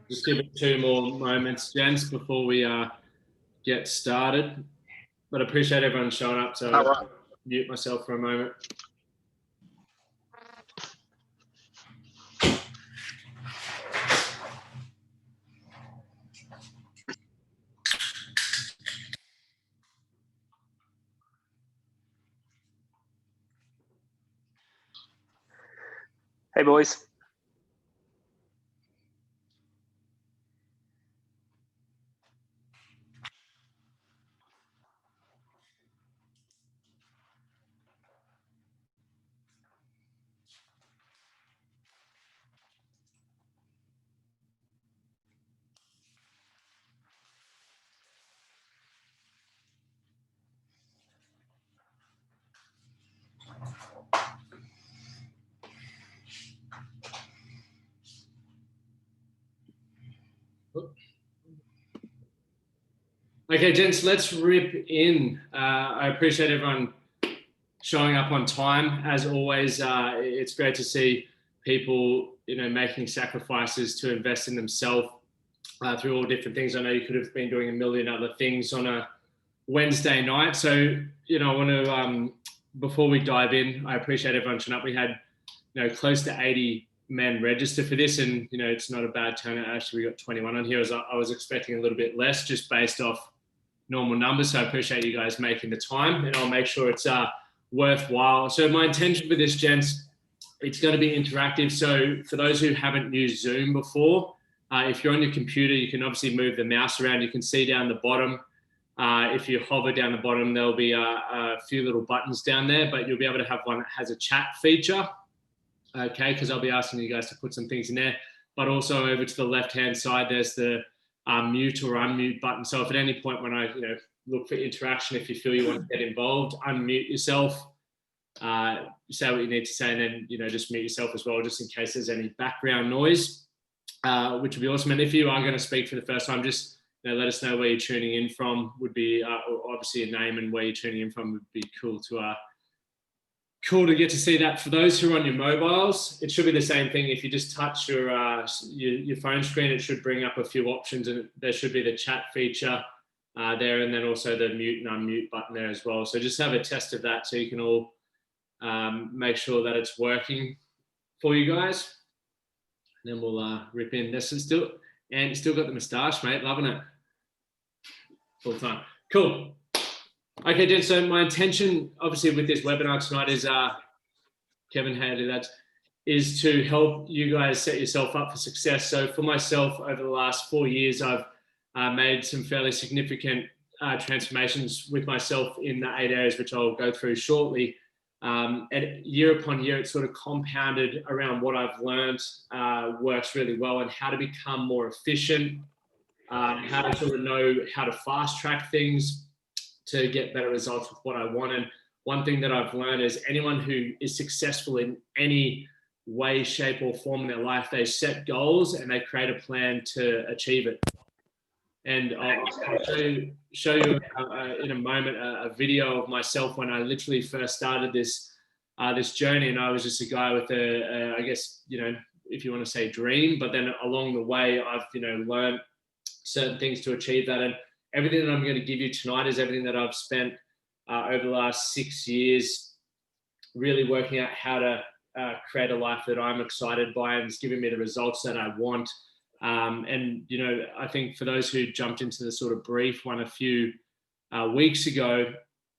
Just give it 2 more moments, gents, before we get started. But I appreciate everyone showing up, so I'll mute myself for a moment. Hey, boys. Okay, gents, let's rip in. I appreciate everyone showing up on time. As always, it's great to see people, making sacrifices to invest in themselves through all different things. I know you could have been doing a million other things on a Wednesday night. So, I want to, before we dive in, I appreciate everyone showing up. We had, close to 80 men register for this, and, it's not a bad turnout. Actually, we got 21 on here. I was expecting a little bit less just based off normal numbers. So I appreciate you guys making the time, and I'll make sure it's worthwhile. So my intention for this, gents, it's going to be interactive. So for those who haven't used Zoom before, if you're on your computer, you can obviously move the mouse around. You can see down the bottom. If you hover down the bottom, there'll be a few little buttons down there, but you'll be able to have one that has a chat feature. Okay, because I'll be asking you guys to put some things in there. But also over to the left-hand side, there's the mute or unmute button. So if at any point when I look for interaction, if you feel you want to get involved, unmute yourself, say what you need to say, and then just mute yourself as well, just in case there's any background noise, which would be awesome. And if you are going to speak for the first time, just let us know where you're tuning in from. Would be obviously a name and where you're tuning in from would be cool to get to see that. For those who are on your mobiles, it should be the same thing. If you just touch your phone screen, it should bring up a few options, and there should be the chat feature there, and then also the mute and unmute button there as well. So just have a test of that so you can all make sure that it's working for you guys. And then we'll rip in. This is still got the moustache, mate. Loving it. Full time. Cool. Okay, Jen, so my intention, obviously, with this webinar tonight is, Kevin, how to do that, is to help you guys set yourself up for success. So for myself, over the last 4 years, I've made some fairly significant transformations with myself in the 8 areas, which I'll go through shortly. And year upon year, it's sort of compounded around what I've learned works really well, and how to become more efficient, how to sort of know how to fast track things to get better results with what I want. And one thing that I've learned is anyone who is successful in any way, shape, or form in their life, they set goals and they create a plan to achieve it. And I'll show you in a moment a video of myself when I literally first started this journey, and I was just a guy with I guess, if you want to say dream, but then along the way, I've learned certain things to achieve that. And everything that I'm going to give you tonight is everything that I've spent over the last 6 years really working out how to create a life that I'm excited by, and it's giving me the results that I want. And, I think for those who jumped into the sort of brief one a few weeks ago,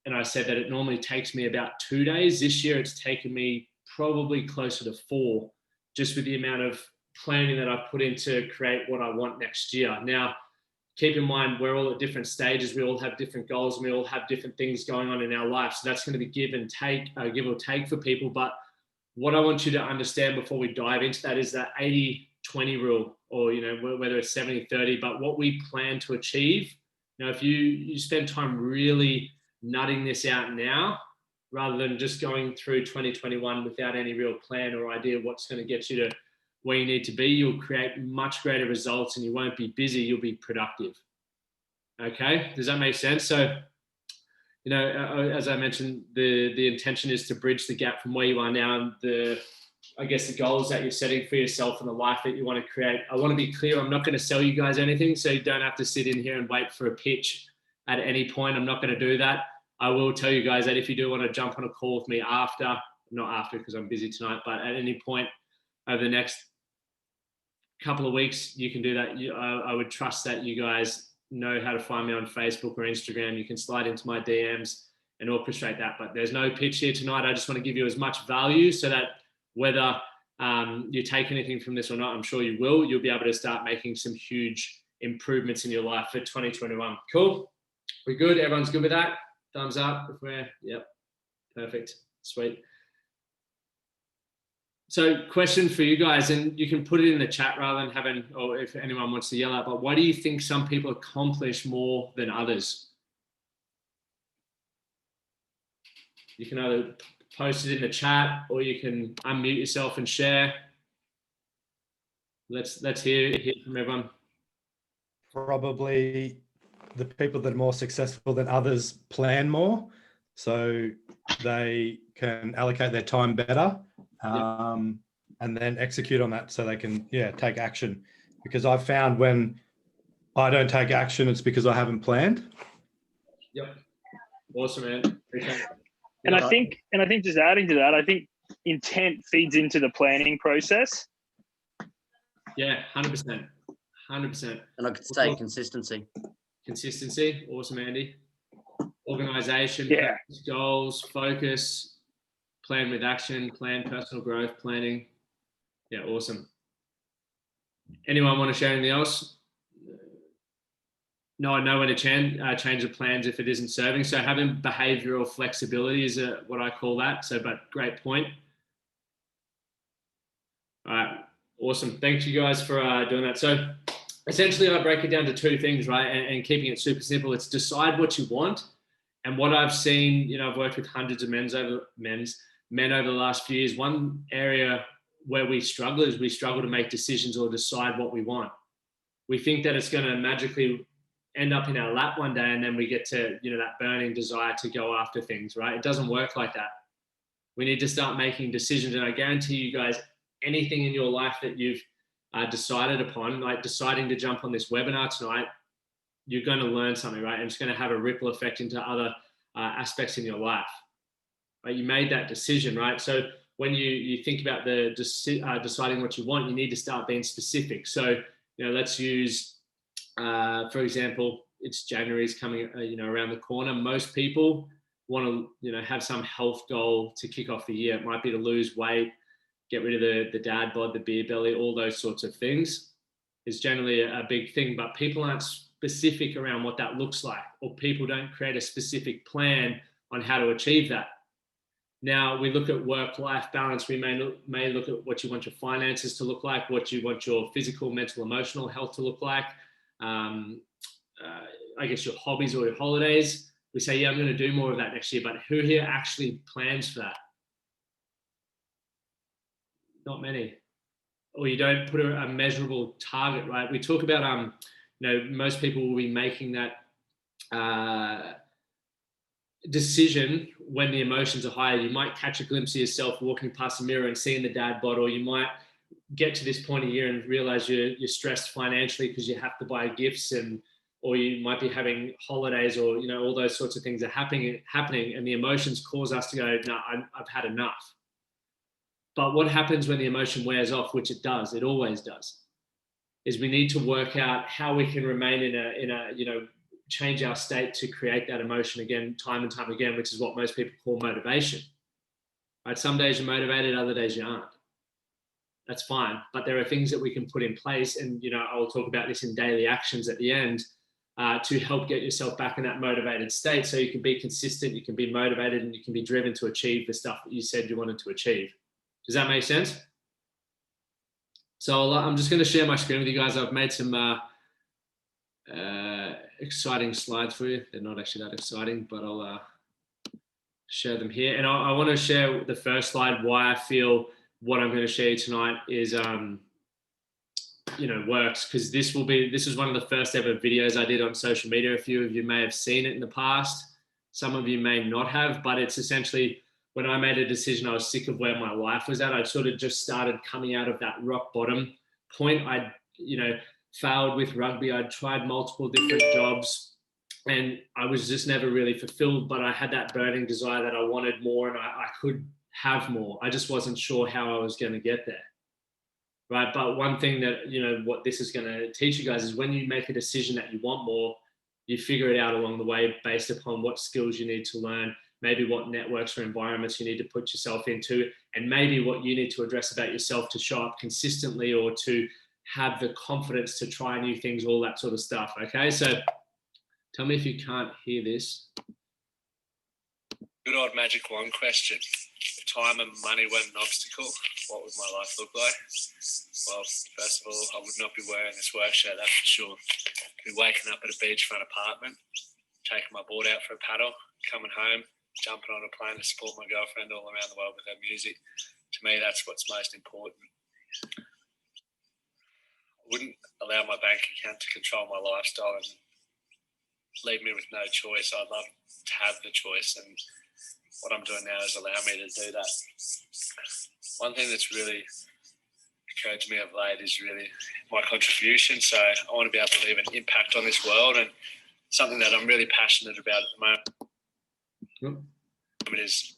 and I said that it normally takes me about 2 days. This year, it's taken me probably closer to 4, just with the amount of planning that I've put in to create what I want next year. Now, keep in mind, we're all at different stages. We all have different goals, and we all have different things going on in our life. So that's going to be give or take for people. But what I want you to understand before we dive into that is that 80-20 rule, or, whether it's 70-30, but what we plan to achieve. Now, if you spend time really nutting this out now, rather than just going through 2021 without any real plan or idea what's going to get you to where you need to be, you'll create much greater results, and you won't be busy, you'll be productive. Okay, does that make sense? So, as I mentioned, the intention is to bridge the gap from where you are now and the I guess, the goals that you're setting for yourself and the life that you want to create. I want to be clear, I'm not going to sell you guys anything, so you don't have to sit in here and wait for a pitch at any point. I'm not going to do that. I will tell you guys that if you do want to jump on a call with me after, not after because I'm busy tonight, but at any point over the next couple of weeks, you can do that. I would trust that you guys know how to find me on Facebook or Instagram. You can slide into my DMs and orchestrate that. But there's no pitch here tonight. I just want to give you as much value so that whether you take anything from this or not, I'm sure you will. You'll be able to start making some huge improvements in your life for 2021. Cool. We're good. Everyone's good with that? Thumbs up if we're, yep. Perfect. Sweet. So question for you guys, and you can put it in the chat rather than having, or if anyone wants to yell out, but why do you think some people accomplish more than others? You can either post it in the chat or you can unmute yourself and share. Let's hear from everyone. Probably the people that are more successful than others plan more, so they can allocate their time better, and then execute on that so they can, take action. Because I've found when I don't take action, it's because I haven't planned. Yep. Awesome, man. Appreciate it. And I think just adding to that, I think intent feeds into the planning process. Yeah, 100%. 100%. And I could say consistency. Consistency. Awesome, Andy. Organization, goals, focus, plan with action, plan personal growth, planning. Yeah, awesome. Anyone want to share anything else? No, I know when to change the plans if it isn't serving. So having behavioral flexibility is what I call that. So, but great point. All right, awesome. Thank you guys for doing that. So essentially I break it down to two things, right? And keeping it super simple. It's decide what you want. And what I've seen, I've worked with hundreds of men over the last few years. One area where we struggle is we struggle to make decisions or decide what we want. We think that it's going to magically end up in our lap one day and then we get to, that burning desire to go after things, right? It doesn't work like that. We need to start making decisions. And I guarantee you guys, anything in your life that you've decided upon, like deciding to jump on this webinar tonight, you're going to learn something, right? And it's going to have a ripple effect into other aspects in your life. Right? You made that decision, right? So when you think about deciding what you want, you need to start being specific. So, let's use, for example, it's January's coming, around the corner. Most people want to, have some health goal to kick off the year. It might be to lose weight, get rid of the dad bod, the beer belly, all those sorts of things is generally a big thing, but people aren't specific around what that looks like, or people don't create a specific plan on how to achieve that. Now we look at work-life balance. We may look at what you want your finances to look like, what you want your physical, mental, emotional health to look like. I guess your hobbies or your holidays. We say, I'm going to do more of that next year, but who here actually plans for that? Not many. Or you don't put a measurable target, right? We talk about, most people will be making that decision when the emotions are higher. You might catch a glimpse of yourself walking past the mirror and seeing the dad bod, or you might get to this point of year and realize you're stressed financially because you have to buy gifts, or you might be having holidays, or all those sorts of things are happening, and the emotions cause us to go, no, I've had enough. But what happens when the emotion wears off, which it does, it always does, is we need to work out how we can remain in a change our state to create that emotion again, time and time again, which is what most people call motivation. Right? Some days you're motivated, other days you aren't. That's fine. But there are things that we can put in place. And, I'll talk about this in daily actions at the end to help get yourself back in that motivated state so you can be consistent, you can be motivated, and you can be driven to achieve the stuff that you said you wanted to achieve. Does that make sense? So I'm just going to share my screen with you guys. I've made some exciting slides for you. They're not actually that exciting, but I'll share them here. And I want to share the first slide, why I feel what I'm going to share tonight is, works, because this is one of the first ever videos I did on social media. A few of you may have seen it in the past. Some of you may not have, but it's essentially when I made a decision, I was sick of where my life was at. I sort of just started coming out of that rock bottom point. I, failed with rugby. I'd tried multiple different jobs and I was just never really fulfilled, but I had that burning desire that I wanted more and I could have more. I just wasn't sure how I was going to get there. Right. But one thing that, what this is going to teach you guys is when you make a decision that you want more, you figure it out along the way based upon what skills you need to learn, maybe what networks or environments you need to put yourself into, and maybe what you need to address about yourself to show up consistently or to have the confidence to try new things, all that sort of stuff. Okay, so tell me if you can't hear this. Good old magic wand question. If time and money weren't an obstacle, what would my life look like? Well, first of all, I would not be wearing this work shirt, that's for sure. I'd be waking up at a beachfront apartment, taking my board out for a paddle, coming home, jumping on a plane to support my girlfriend all around the world with her music. To me, that's what's most important. I wouldn't allow my bank account to control my lifestyle and leave me with no choice. I'd love to have the choice, and what I'm doing now is allow me to do that. One thing that's really occurred to me of late is really my contribution. So I want to be able to leave an impact on this world, and something that I'm really passionate about at the moment is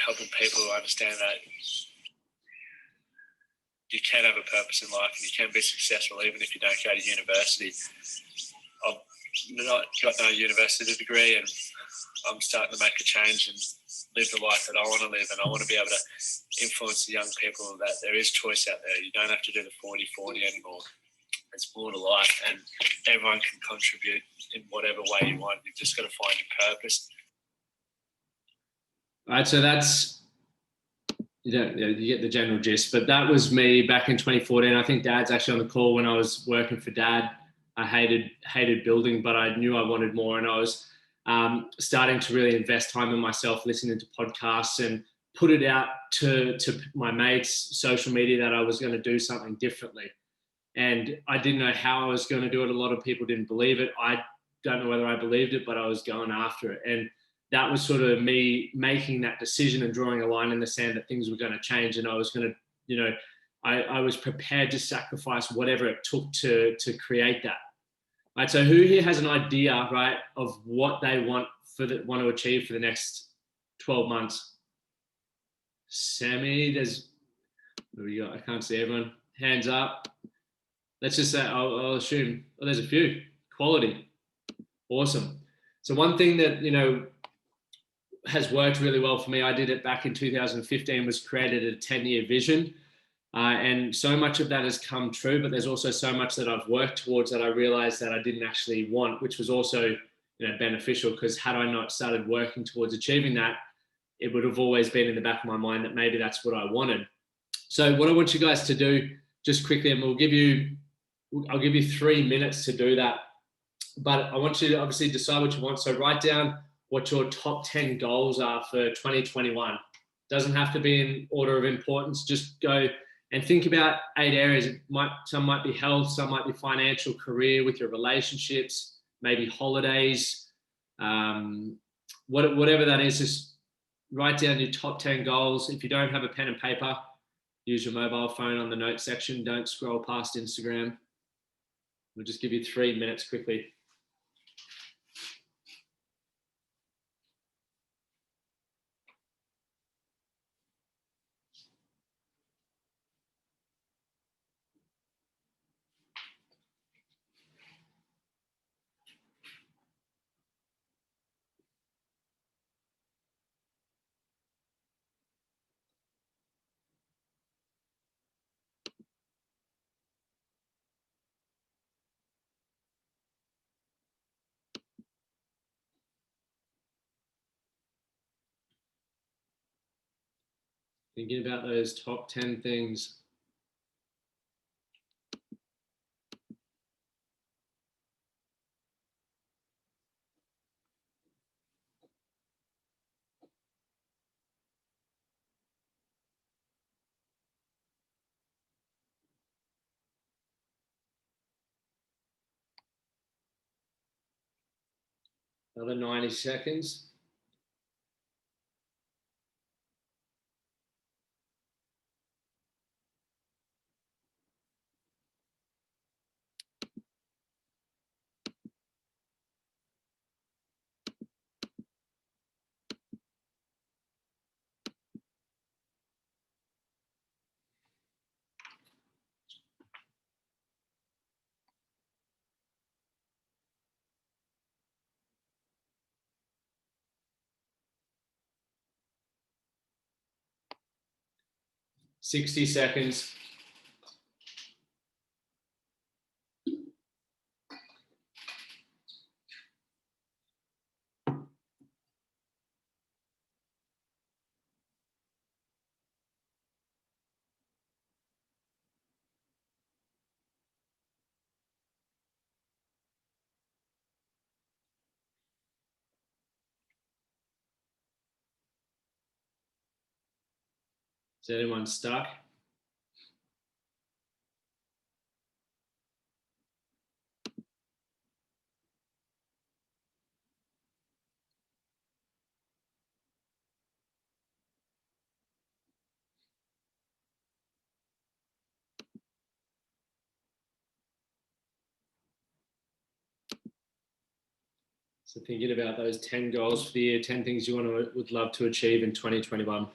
helping people understand that you can have a purpose in life and you can be successful even if you don't go to university. I've not got no university degree and I'm starting to make a change and live the life that I want to live, and I want to be able to influence the young people that there is choice out there. You don't have to do the 40-40 anymore. There's more to life and everyone can contribute in whatever way you want. You've just got to find your purpose. All right, so that's, you get the general gist, but that was me back in 2014. I think Dad's actually on the call when I was working for Dad. I hated building, but I knew I wanted more, and I was starting to really invest time in myself, listening to podcasts and put it out to my mates, social media, that I was going to do something differently. And I didn't know how I was going to do it. A lot of people didn't believe it. I don't know whether I believed it, but I was going after it. And that was sort of me making that decision and drawing a line in the sand that things were going to change. And I was going to, I was prepared to sacrifice whatever it took to create that. Right, so who here has an idea, right, of what they want to achieve for the next 12 months? Sammy, what do we got? I can't see everyone. Hands up. Let's just say, I'll assume, there's a few. Quality. Awesome. So one thing that, has worked really well for me, I did it back in 2015, was created a 10-year vision. And so much of that has come true, but there's also so much that I've worked towards that I realized that I didn't actually want, which was also beneficial, because had I not started working towards achieving that, it would have always been in the back of my mind that maybe that's what I wanted. So what I want you guys to do just quickly, and I'll give you 3 minutes to do that, but I want you to obviously decide what you want. So write down what your top 10 goals are for 2021. Doesn't have to be in order of importance. Just go and think about 8 areas. Some might be health, some might be financial, career, with your relationships, maybe holidays, whatever that is. Just write down your top 10 goals. If you don't have a pen and paper, use your mobile phone on the notes section. Don't scroll past Instagram. We'll just give you 3 minutes quickly. Thinking about those top 10 things. Another 90 seconds. 60 seconds. Is anyone stuck? So thinking about those 10 goals for the year, 10 things you would love to achieve in 2021.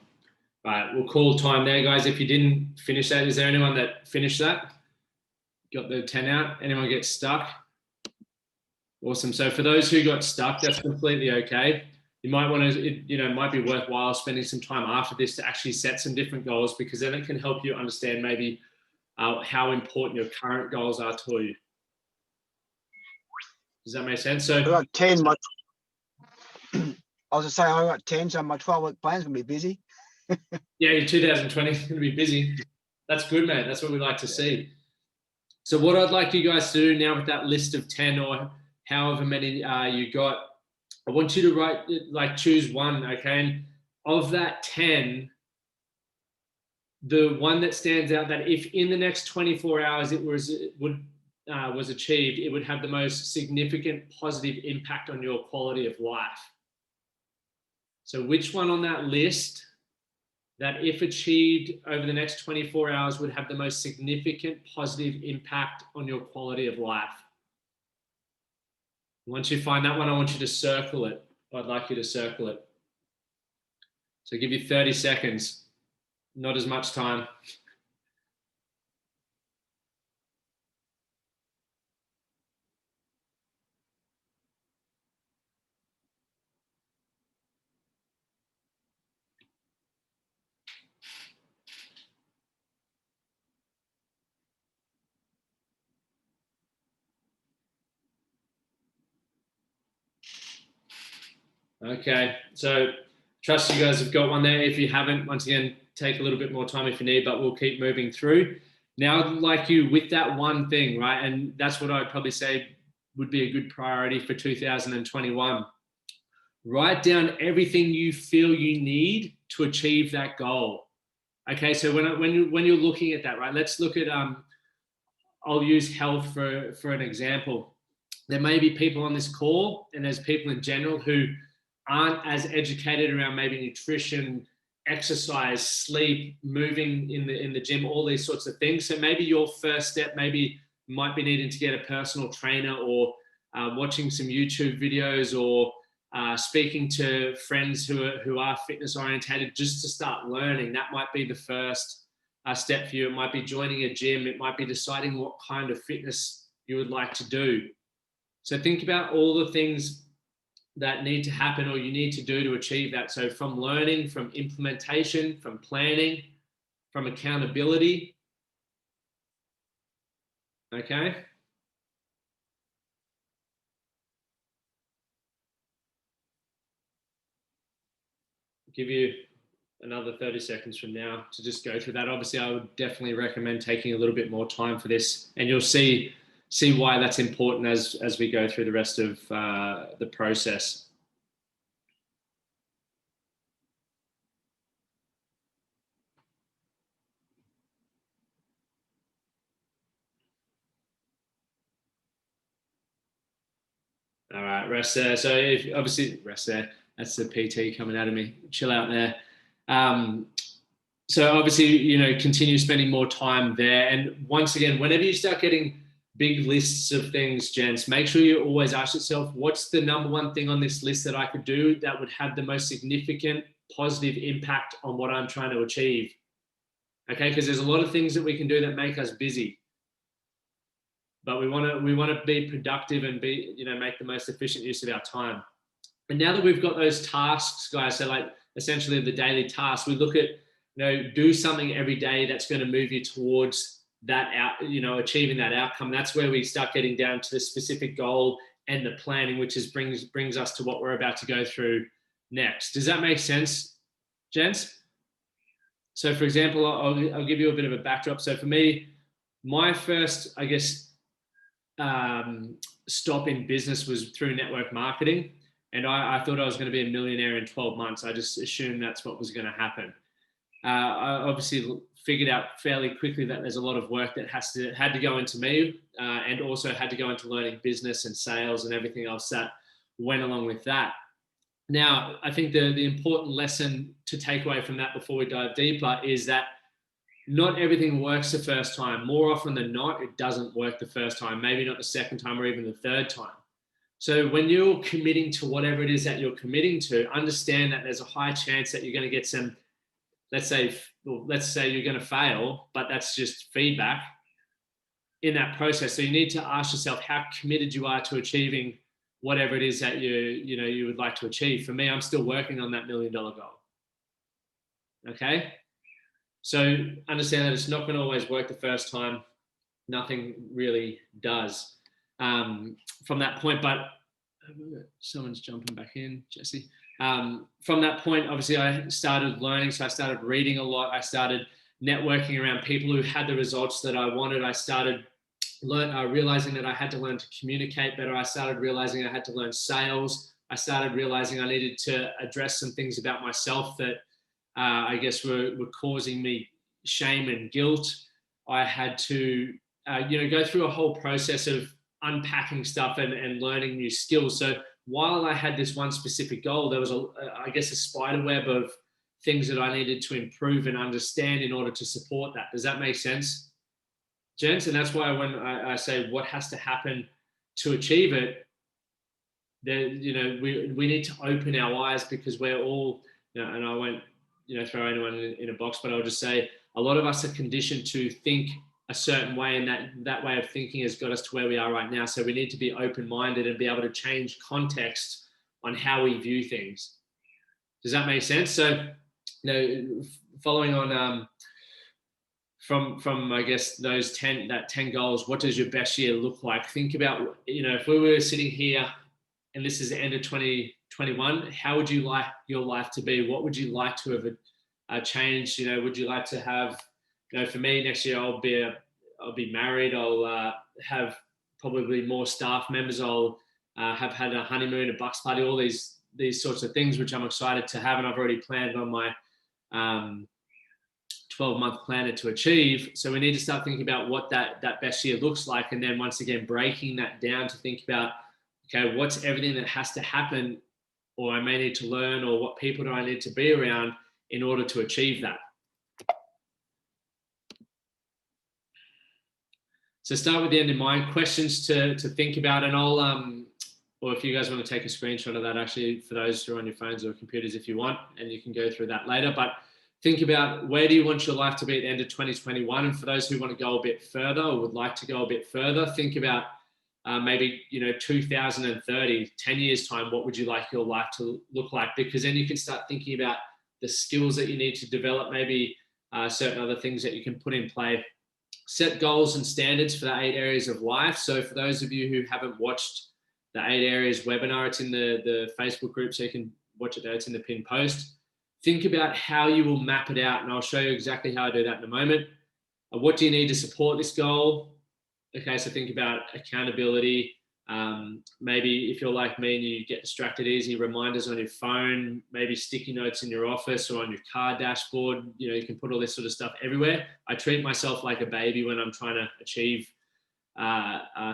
Right, we'll call time there, guys. If you didn't finish that, is there anyone that finished that? Got the 10 out? Anyone get stuck? Awesome. So for those who got stuck, that's completely okay. You might want to, it might be worthwhile spending some time after this to actually set some different goals, because then it can help you understand maybe how important your current goals are to you. Does that make sense? So I got 10. I was just saying I got 10, so my 12-week plan's gonna be busy. Yeah, your 2020 is going to be busy. That's good, mate. That's what we like to see. So what I'd like you guys to do now with that list of 10 or however many you got, I want you to write, choose one, okay? And of that 10, the one that stands out that if in the next 24 hours was achieved, it would have the most significant positive impact on your quality of life. So which one on that list that if achieved over the next 24 hours would have the most significant positive impact on your quality of life? Once you find that one, I want you to circle it. I'd like you to circle it. So I'll give you 30 seconds, not as much time. Okay, so trust you guys have got one there. If you haven't, once again, take a little bit more time if you need, but we'll keep moving through. Now, I'd like you with that one thing, right? And that's what I'd probably say would be a good priority for 2021. Write down everything you feel you need to achieve that goal. Okay, so when you're looking at that, right? Let's look at I'll use health for an example. There may be people on this call, and there's people in general who aren't as educated around maybe nutrition, exercise, sleep, moving in the gym, all these sorts of things. So maybe your first step maybe might be needing to get a personal trainer, or watching some YouTube videos, or speaking to friends who are fitness orientated, just to start learning. That might be the first step for you. It might be joining a gym. It might be deciding what kind of fitness you would like to do. So think about all the things that need to happen or you need to do to achieve that. So from learning, from implementation, from planning, from accountability. Okay. I'll give you another 30 seconds from now to just go through that. Obviously, I would definitely recommend taking a little bit more time for this, and you'll see why that's important as we go through the rest of the process. All right, rest there. So obviously rest there. That's the PT coming out of me. Chill out there. So obviously, continue spending more time there. And once again, whenever you start getting big lists of things, gents, make sure you always ask yourself, what's the number one thing on this list that I could do that would have the most significant positive impact on what I'm trying to achieve? Okay, because there's a lot of things that we can do that make us busy, but we want to be productive and make the most efficient use of our time. And now that we've got those tasks, guys, so like essentially the daily tasks, we look at do something every day that's going to move you towards that achieving that outcome. That's where we start getting down to the specific goal and the planning, which brings us to what we're about to go through next. Does that make sense, gents? So for example, I'll give you a bit of a backdrop. So for me, my first, I guess, stop in business was through network marketing. And I thought I was going to be a millionaire in 12 months. I just assumed that's what was going to happen. I obviously figured out fairly quickly that there's a lot of work that had to go into me, and also had to go into learning business and sales and everything else that went along with that. Now, I think the important lesson to take away from that before we dive deeper is that not everything works the first time. More often than not, it doesn't work the first time, maybe not the second time or even the third time. So when you're committing to whatever it is that you're committing to, understand that there's a high chance that you're going to get some, let's say you're going to fail, but that's just feedback in that process. So you need to ask yourself how committed you are to achieving whatever it is that you would like to achieve. For me, I'm still working on that $1 million goal. Okay. So understand that it's not going to always work the first time. Nothing really does from that point, but someone's jumping back in, Jesse. From that point, obviously I started learning. So I started reading a lot. I started networking around people who had the results that I wanted. I started realizing that I had to learn to communicate better. I started realizing I had to learn sales. I started realizing I needed to address some things about myself that I guess were causing me shame and guilt. I had to, go through a whole process of unpacking stuff and learning new skills. So while I had this one specific goal, there was a spider web of things that I needed to improve and understand in order to support that. Does that make sense, gents? And that's why when I say what has to happen to achieve it, we need to open our eyes, because we're all, and I won't, throw anyone in a box, but I'll just say a lot of us are conditioned to think a certain way, and that way of thinking has got us to where we are right now. So we need to be open-minded and be able to change context on how we view things. Does that make sense? So, following on from I guess those 10 goals, what does your best year look like? Think about, if we were sitting here and this is the end of 2021, how would you like your life to be? What would you like to have changed? Would you like to have, for me, next year I'll be married. I'll have probably more staff members. I'll have had a honeymoon, a bucks party, all these sorts of things, which I'm excited to have, and I've already planned on my 12-month planner to achieve. So we need to start thinking about what that best year looks like, and then once again breaking that down to think about, okay, what's everything that has to happen, or I may need to learn, or what people do I need to be around in order to achieve that. So start with the end in mind. Questions to think about, and I'll or if you guys want to take a screenshot of that, actually, for those who are on your phones or computers, if you want, and you can go through that later. But think about, where do you want your life to be at the end of 2021? And for those who want to go a bit further or would like to go a bit further, think about maybe 2030, 10 years time. What would you like your life to look like? Because then you can start thinking about the skills that you need to develop, maybe certain other things that you can put in play. Set goals and standards for the 8 areas of life. So for those of you who haven't watched the 8 areas webinar, it's in the Facebook group, so you can watch it there. It's in the pinned post. Think about how you will map it out, and I'll show you exactly how I do that in a moment. What do you need to support this goal? Okay, so think about accountability. Maybe if you're like me and you get distracted easy, reminders on your phone, maybe sticky notes in your office or on your car dashboard. You can put all this sort of stuff everywhere. I treat myself like a baby when I'm trying to achieve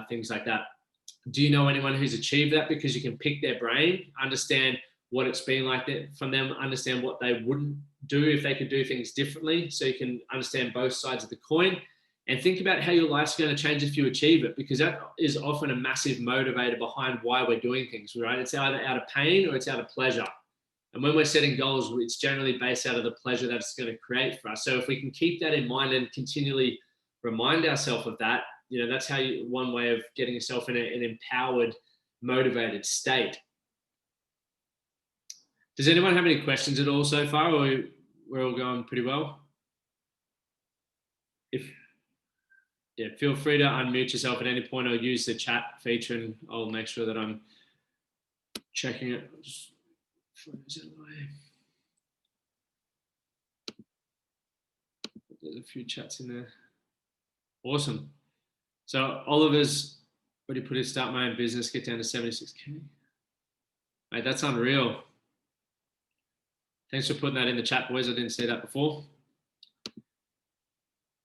things like that. Do you know anyone who's achieved that? Because you can pick their brain, understand what it's been like from them, understand what they wouldn't do if they could do things differently. So you can understand both sides of the coin. And think about how your life's going to change if you achieve it, because that is often a massive motivator behind why we're doing things, right? It's either out of pain or it's out of pleasure. And when we're setting goals, it's generally based out of the pleasure that it's going to create for us. So if we can keep that in mind and continually remind ourselves of that, that's how one way of getting yourself in an empowered, motivated state. Does anyone have any questions at all so far, or we're all going pretty well. Feel free to unmute yourself at any point or use the chat feature, and I'll make sure that I'm checking it. Just froze it away. There's a few chats in there. Awesome. So Oliver's already put his start my own business, get down to 76K. Mate, that's unreal. Thanks for putting that in the chat, boys. I didn't see that before.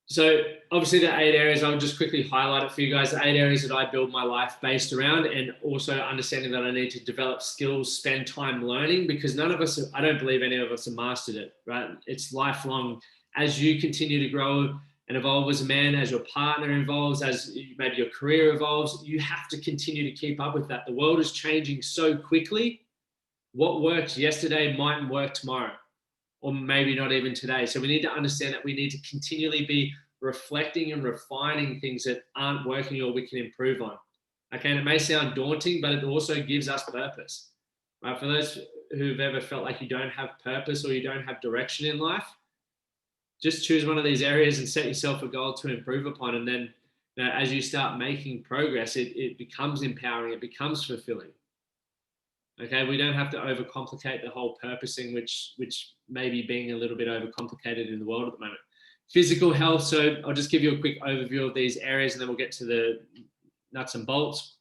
So obviously the 8 areas, I'll just quickly highlight it for you guys. The 8 areas that I build my life based around, and also understanding that I need to develop skills, spend time learning, because none of us, I don't believe any of us have mastered it, right? It's lifelong. As you continue to grow and evolve as a man, as your partner evolves, as maybe your career evolves, you have to continue to keep up with that. The world is changing so quickly. What worked yesterday mightn't work tomorrow, or maybe not even today. So we need to understand that we need to continually be reflecting and refining things that aren't working or we can improve on. Okay, and it may sound daunting, but it also gives us purpose. Right? For those who've ever felt like you don't have purpose or you don't have direction in life, just choose one of these areas and set yourself a goal to improve upon. And then as you start making progress, it becomes empowering, it becomes fulfilling. Okay, we don't have to overcomplicate the whole purposing, which may be being a little bit overcomplicated in the world at the moment. Physical health. So I'll just give you a quick overview of these areas, and then we'll get to the nuts and bolts.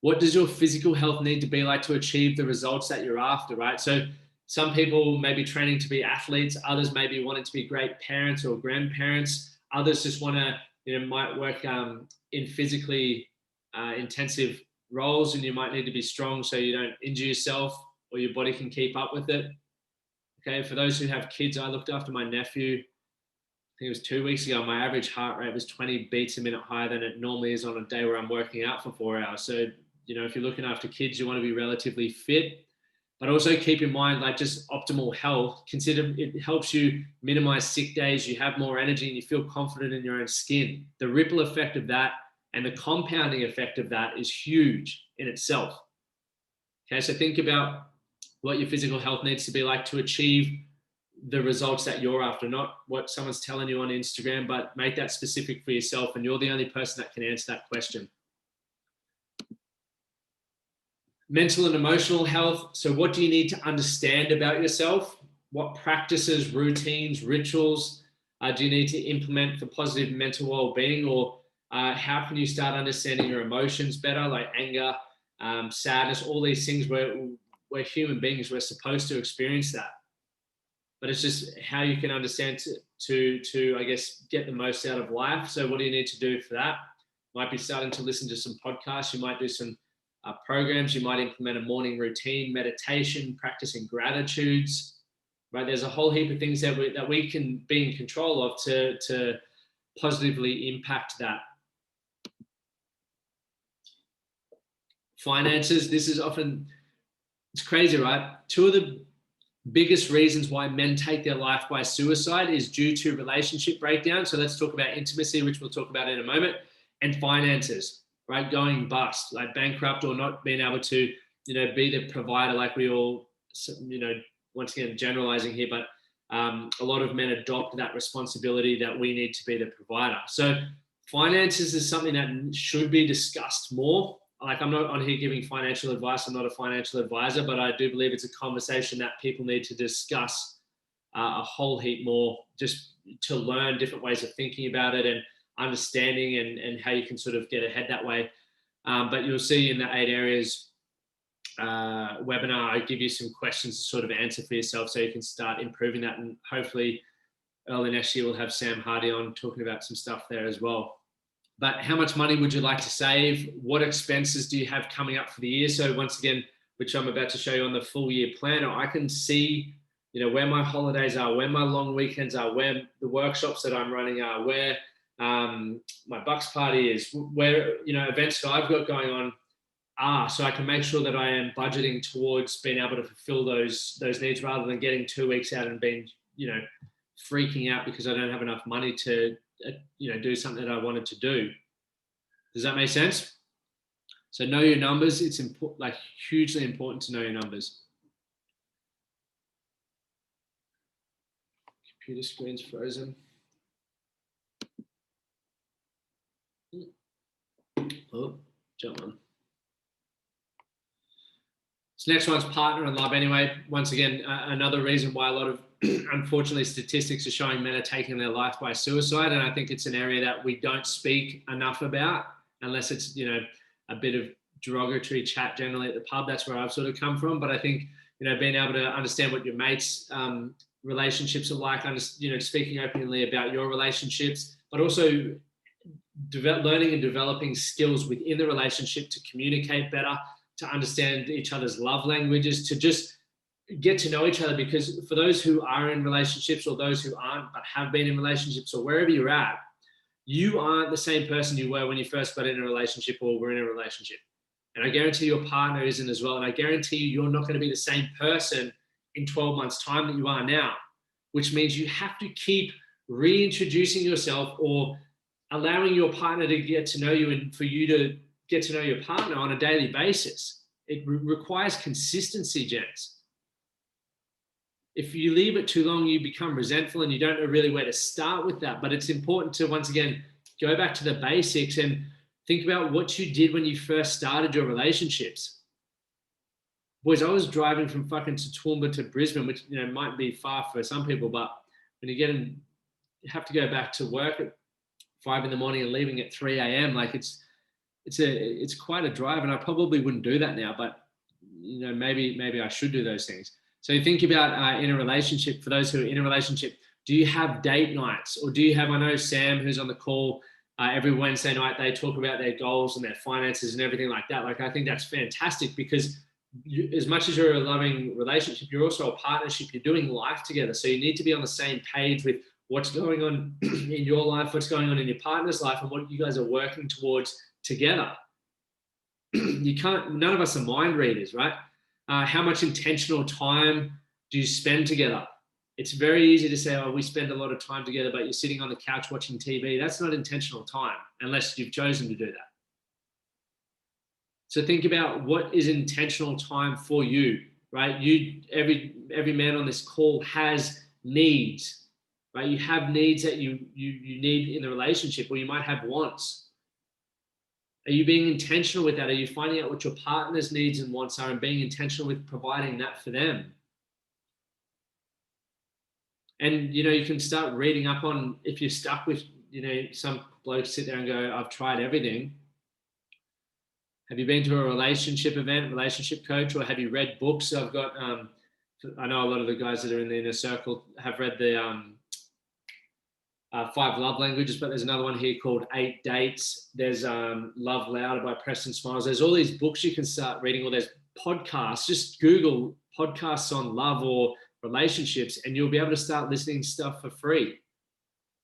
What does your physical health need to be like to achieve the results that you're after, right? So some people may be training to be athletes, others may be wanting to be great parents or grandparents, others just want to, might work in physically intensive roles, and you might need to be strong so you don't injure yourself or your body can keep up with it. Okay, for those who have kids, I looked after my nephew, I think it was 2 weeks ago. My average heart rate was 20 beats a minute higher than it normally is on a day where I'm working out for 4 hours. So, if you're looking after kids, you want to be relatively fit, but also keep in mind, like, just optimal health. Consider it helps you minimize sick days, you have more energy, and you feel confident in your own skin. The ripple effect of that and the compounding effect of that is huge in itself. Okay, so think about what your physical health needs to be like to achieve the results that you're after, not what someone's telling you on Instagram, but make that specific for yourself, and you're the only person that can answer that question. Mental and emotional health. So what do you need to understand about yourself? What practices, routines, rituals do you need to implement for positive mental well-being? Or how can you start understanding your emotions better, like anger, sadness, all these things where we're human beings, we're supposed to experience that. But it's just how you can understand to I guess, get the most out of life. So what do you need to do for that? Might be starting to listen to some podcasts. You might do some programs. You might implement a morning routine, meditation, practicing gratitudes, right? There's a whole heap of things that we can be in control of to positively impact that. Finances. This is often, it's crazy, right? Two of the biggest reasons why men take their life by suicide is due to relationship breakdown. So let's talk about intimacy, which we'll talk about in a moment, and finances, right? Going bust, like bankrupt, or not being able to, be the provider, like we all, once again, generalizing here, but a lot of men adopt that responsibility that we need to be the provider. So finances is something that should be discussed more. Like, I'm not on here giving financial advice. I'm not a financial advisor, but I do believe it's a conversation that people need to discuss a whole heap more, just to learn different ways of thinking about it and understanding and how you can sort of get ahead that way. But you'll see in the 8 areas webinar, I give you some questions to sort of answer for yourself so you can start improving that. And hopefully early next year, we'll have Sam Hardy on talking about some stuff there as well. But how much money would you like to save? What expenses do you have coming up for the year? So once again, which I'm about to show you on the full year planner, I can see, where my holidays are, where my long weekends are, where the workshops that I'm running are, where my Bucks party is, where, events that I've got going on are, so I can make sure that I am budgeting towards being able to fulfill those needs, rather than getting 2 weeks out and being, freaking out because I don't have enough money to do something that I wanted to do. Does that make sense? So know your numbers. It's important, like hugely important to know your numbers. Computer screen's frozen. Oh, jump on. So next one's partner and love. Anyway, once again, another reason why a lot of, unfortunately, statistics are showing men are taking their life by suicide. And I think it's an area that we don't speak enough about, unless it's, you know, a bit of derogatory chat generally at the pub. That's where I've sort of come from. But I think, you know, being able to understand what your mates' relationships are like, you know, speaking openly about your relationships, but also learning and developing skills within the relationship to communicate better, to understand each other's love languages, to just get to know each other. Because for those who are in relationships, or those who aren't but have been in relationships, or wherever you're at, you aren't the same person you were when you first got in a relationship or were in a relationship. And I guarantee your partner isn't as well. And I guarantee you're not going to be the same person in 12 months' time that you are now, which means you have to keep reintroducing yourself, or allowing your partner to get to know you, and for you to get to know your partner on a daily basis. It requires consistency, gents. If you leave it too long, you become resentful and you don't know really where to start with that. But it's important to, once again, go back to the basics and think about what you did when you first started your relationships. Boys, I was driving from fucking Toowoomba to Brisbane, which, you know, might be far for some people, but when you have to go back to work at 5 a.m. and leaving at 3 a.m., like it's quite a drive, and I probably wouldn't do that now, but, you know, maybe I should do those things. So you think about in a relationship, for those who are in a relationship, do you have date nights, or do you have, I know Sam, who's on the call, every Wednesday night, they talk about their goals and their finances and everything like that. Like, I think that's fantastic, because as much as you're a loving relationship, you're also a partnership. You're doing life together. So you need to be on the same page with what's going on in your life, what's going on in your partner's life, and what you guys are working towards together. None of us are mind readers, right? How much intentional time do you spend together? It's very easy to say, oh, we spend a lot of time together, but you're sitting on the couch watching TV. That's not intentional time, unless you've chosen to do that. So think about what is intentional time for you, right? Every man on this call has needs, right? You have needs that you need in the relationship, or you might have wants. Are you being intentional with that? Are you finding out what your partner's needs and wants are, and being intentional with providing that for them? And, you know, you can start reading up on, if you're stuck with, you know, some blokes sit there and go, I've tried everything. Have you been to a relationship event, relationship coach, or have you read books? I've got, I know a lot of the guys that are in the inner circle have read the 5 Love Languages, but there's another one here called 8 Dates. There's Love Louder by Preston Smiles. There's all these books you can start reading, or there's podcasts. Just Google podcasts on love or relationships, and you'll be able to start listening to stuff for free.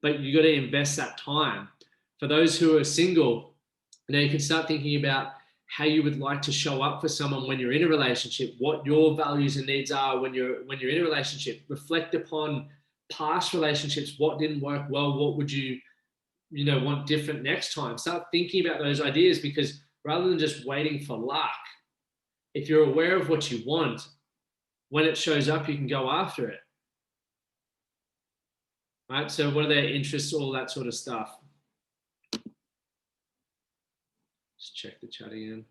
But you got to invest that time. For those who are single, now you can start thinking about how you would like to show up for someone when you're in a relationship, what your values and needs are when you're in a relationship. Reflect upon past relationships. What didn't work well? What would you want different next time? Start thinking about those ideas, because rather than just waiting for luck, if you're aware of what you want, when it shows up, you can go after it. Right? So what are their interests, all that sort of stuff. Just check the chat again.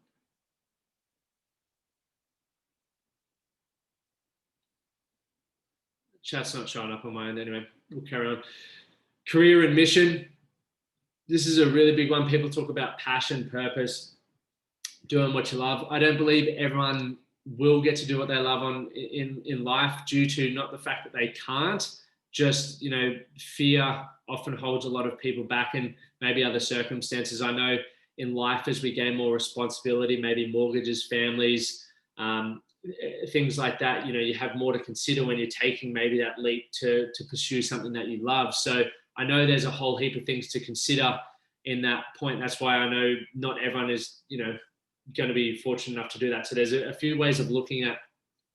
Chat's not showing up on my end anyway. We'll carry on. Career and mission. This is a really big one. People talk about passion, purpose, doing what you love. I don't believe everyone will get to do what they love in life, due to not the fact that they can't, just, you know, fear often holds a lot of people back, and maybe other circumstances. I know in life, as we gain more responsibility, maybe mortgages, families, things like that, you know, you have more to consider when you're taking maybe that leap to pursue something that you love. So I know there's a whole heap of things to consider in that point. That's why I know not everyone is, you know, going to be fortunate enough to do that. So there's a few ways of looking at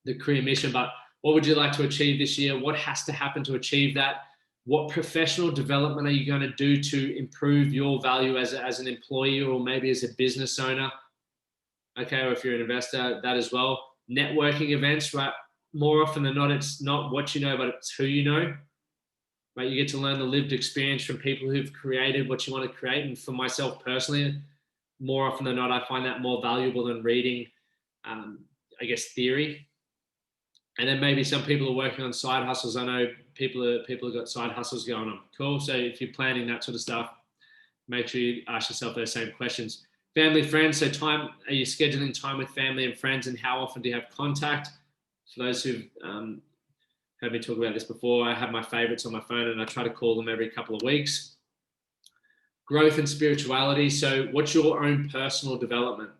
the career mission, but what would you like to achieve this year? What has to happen to achieve that? What professional development are you going to do to improve your value as an employee, or maybe as a business owner? Okay, or if you're an investor, that as well. Networking events, right? More often than not, it's not what you know, but it's who you know. right? You get to learn the lived experience from people who've created what you want to create. And for myself personally, more often than not, I find that more valuable than reading, I guess, theory. And then maybe some people are working on side hustles. I know people have got side hustles going on. Cool. So if you're planning that sort of stuff, make sure you ask yourself those same questions. Family, friends. So are you scheduling time with family and friends, and how often do you have contact? For those who've heard me talk about this before, I have my favorites on my phone and I try to call them every couple of weeks. Growth and spirituality. So what's your own personal development,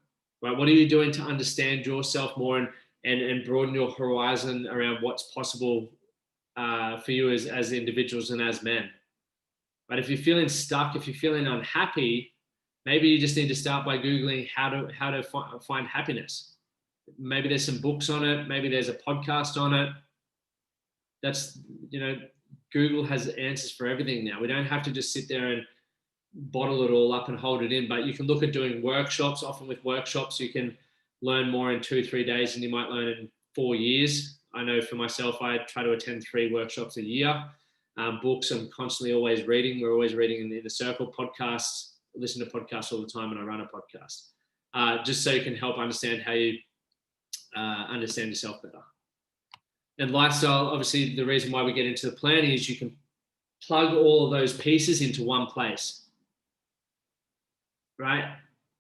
right? What are you doing to understand yourself more and broaden your horizon around what's possible for you as individuals and as men? But if you're feeling stuck, if you're feeling unhappy, maybe you just need to start by Googling how to find happiness. Maybe there's some books on it. Maybe there's a podcast on it. That's, Google has answers for everything now. We don't have to just sit there and bottle it all up and hold it in, but you can look at doing workshops. Often with workshops, you can learn more in 2-3 days than you might learn in 4 years. I know for myself, I try to attend 3 workshops a year. Books, I'm constantly always reading. We're always reading in the Inner Circle. Podcasts, I listen to podcasts all the time, and I run a podcast. Just so you can help understand how you understand yourself better. And lifestyle, obviously, the reason why we get into the planning is you can plug all of those pieces into one place, right?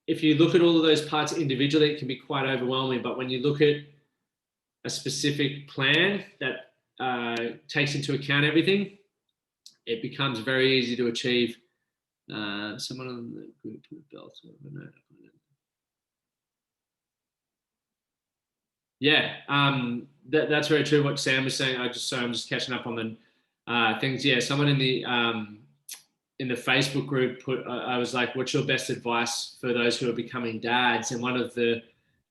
If you look at all of those parts individually, it can be quite overwhelming. But when you look at a specific plan that takes into account everything, it becomes very easy to achieve. Someone on the group put a belt over note. Yeah, that's very true. What Sam was saying. I'm just catching up on the things. Yeah, someone in the Facebook group put. I was like, "What's your best advice for those who are becoming dads?" And one of the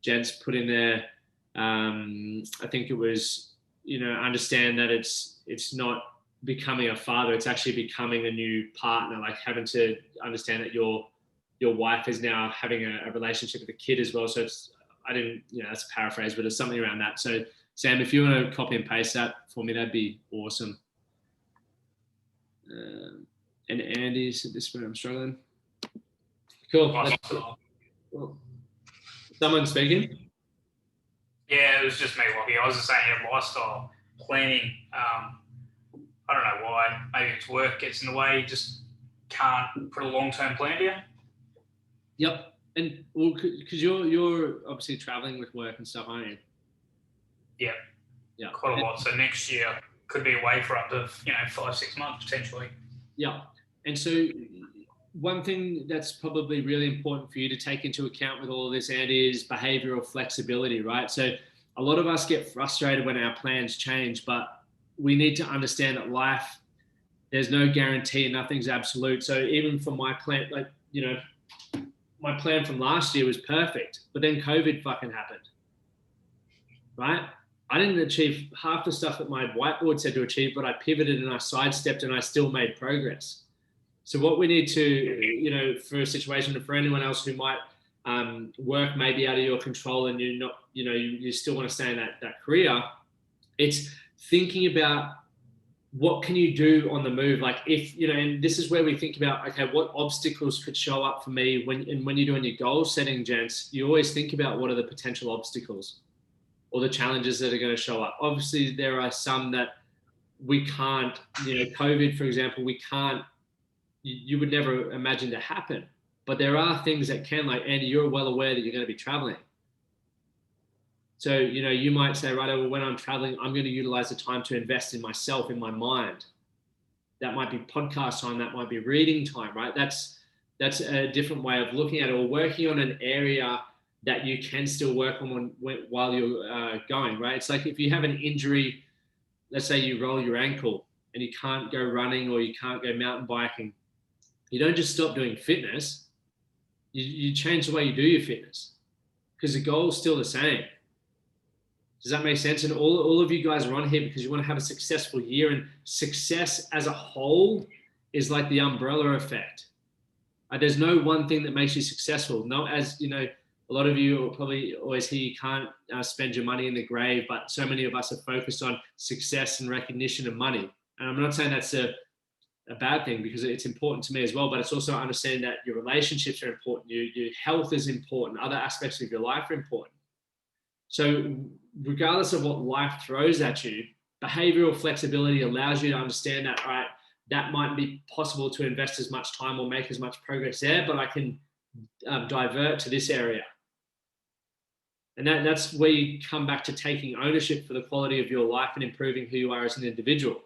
gents put in there. I think it was, understand that it's not becoming a father, it's actually becoming a new partner, like having to understand that your wife is now having a relationship with a kid as well. So that's a paraphrase, but it's something around that. So Sam, if you want to copy and paste that for me, that'd be awesome. And Andy said this where I'm struggling. Cool. Well, someone speaking? Yeah, it was just me, Lockie. I was just saying, lifestyle planning. I don't know why. Maybe it's work gets in the way. You just can't put a long-term plan together. Yep. And well, because you're obviously traveling with work and stuff, aren't you? Yeah. Yeah. Quite a lot. So next year could be away for up to 5-6 months potentially. Yeah. And so one thing that's probably really important for you to take into account with all of this, Andy, is behavioral flexibility, right? So a lot of us get frustrated when our plans change, but we need to understand that life, there's no guarantee and nothing's absolute. So even for my plan, my plan from last year was perfect, but then COVID fucking happened, right? I didn't achieve half the stuff that my whiteboard said to achieve, but I pivoted and I sidestepped and I still made progress. So what we need to, for a situation, and for anyone else who might work maybe out of your control and you're not, you still want to stay in that career, it's thinking about what can you do on the move? Like if, and this is where we think about, okay, what obstacles could show up for me when you're doing your goal setting, gents, you always think about what are the potential obstacles or the challenges that are going to show up. Obviously there are some that we can't, COVID, for example, you would never imagine to happen, but there are things that can, like Andy, you're well aware that you're going to be traveling. So, you might say, right, well, when I'm traveling, I'm going to utilize the time to invest in myself, in my mind. That might be podcast time. That might be reading time, right? That's a different way of looking at it, or working on an area that you can still work on while you're going, right? It's like if you have an injury, let's say you roll your ankle and you can't go running or you can't go mountain biking. You don't just stop doing fitness. You change the way you do your fitness because the goal is still the same. Does that make sense? And all of you guys are on here because you want to have a successful year, and success as a whole is like the umbrella effect. There's no one thing that makes you successful. No, as a lot of you will probably always hear you can't spend your money in the grave, but so many of us are focused on success and recognition and money. And I'm not saying that's a a bad thing, because it's important to me as well, but it's also understanding that your relationships are important, your health is important, other aspects of your life are important. So regardless of what life throws at you, behavioral flexibility allows you to understand that, all right, that might be possible to invest as much time or make as much progress there, but I can divert to this area. And that's where you come back to taking ownership for the quality of your life and improving who you are as an individual.